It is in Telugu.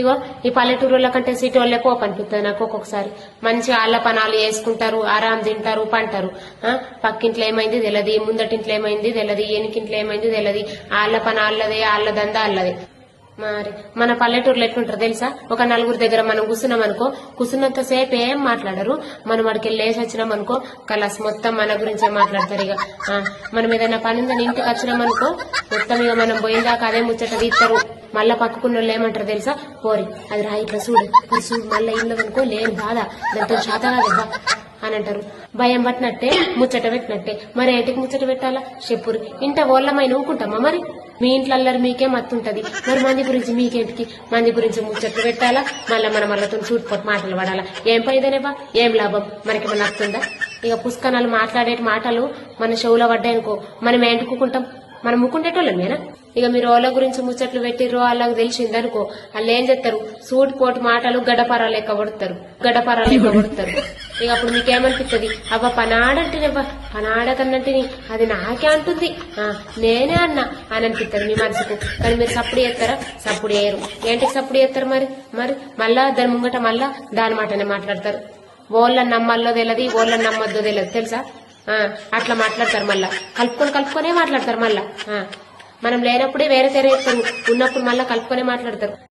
ఇగో ఈ పల్లెటూరుల కంటే సిటీ వాళ్ళే పోపు అనిపిస్తుంది నాకు ఒక్కొక్కసారి. మంచిగా ఆళ్ల పనాలు వేసుకుంటారు, ఆరాం తింటారు, పంటారు. పక్కింట్లో ఏమైంది తెలియదు, ముందటింట్లో ఏమైంది తెలియదు, ఎనికింట్లో ఏమైంది తెలియదు. ఆళ్ల పని ఆళ్లదే, ఆళ్ల దందా ఆళ్లదే. మరి మన పల్లెటూరులో ఎట్లుంటారు తెలుసా? ఒక నలుగురు దగ్గర మనం కూర్చున్నాం అనుకో, కూర్చున్నంత సేపు ఏం మాట్లాడరు. మనం వాడికి లేచి వచ్చినాం అనుకో కలాస్ మొత్తం మన గురించే మాట్లాడతారు. ఇక మనం ఏదైనా పని ఉందని ఇంటికి వచ్చినాం అనుకో మొత్తం ఇక మనం పోయిందాకా అదే ముచ్చట తీస్తారు. మళ్ళా పక్కకున్న వాళ్ళు ఏమంటారు తెలుసా? పోరి అది రా ఇట్లా చూడు, అది చూడు, మళ్ళీ ఇల్లదనుకో లేని బాధ, దాంతో శాత కాదబ్బా అని అంటారు. భయం పట్టినట్టే, ముచ్చట పెట్టినట్టే. మరి ఏంటికి ముచ్చట పెట్టాలా చెప్పురు? ఇంట ఓళ్ళమై నవ్వుకుంటామా? మరి మీ ఇంట్లో అల్లరి మీకే మత్తుంటది, మరి మంది గురించి మీకేంటికి? మంది గురించి ముచ్చట్లు పెట్టాలా, మళ్ళా మన మళ్ళతో చూటుపోటు మాటలు పడాలా? ఏం పైదనేబా, ఏం లాభం? మనకి మన వస్తుందా? ఇక పుష్కనాలు మాట్లాడే మాటలు మన చెవులో పడ్డాయనుకో మనం ఏంటుకుంటాం? మనం ముక్కుండేటోళ్ళమేనా? ఇక మీరు వాళ్ళ గురించి ముచ్చట్లు పెట్టిర్రో వాళ్ళకి తెలిసిందనుకో వాళ్ళు ఏం చేస్తారు? సూటిపోటు మాటలు గడపరా లెక్క కొడతారు, గడపరా లెక్క కొడతారు. ఇక అప్పుడు మీకేమనిపిస్తుంది? అబ్బా పనాడంటేనేబ్బా, పనాడకన్నంటిని అది నాకే అంటుంది, నేనే అన్నా అని అనిపిస్తుంది మీ మనసుకు. కానీ మీరు సప్పుడు చేస్తారా? సప్పుడు చేయరు. ఏంటికి సప్పుడు చేస్తారు? మరి మరి మళ్ళా దాని ముంగట మళ్ళా దాని మాటనే మాట్లాడతారు. ఓళ్ళని నమ్మల్లో తెలియదు, ఓళ్ళని నమ్మద్దో తెలియదు తెలుసా? అట్లా మాట్లాడతారు. మళ్ళా కలుపుకొనే మాట్లాడతారు. మళ్ళా మనం లేనప్పుడే వేరే తెర ఎత్తారు, ఉన్నప్పుడు మళ్ళా కలుపుకొనే మాట్లాడతారు.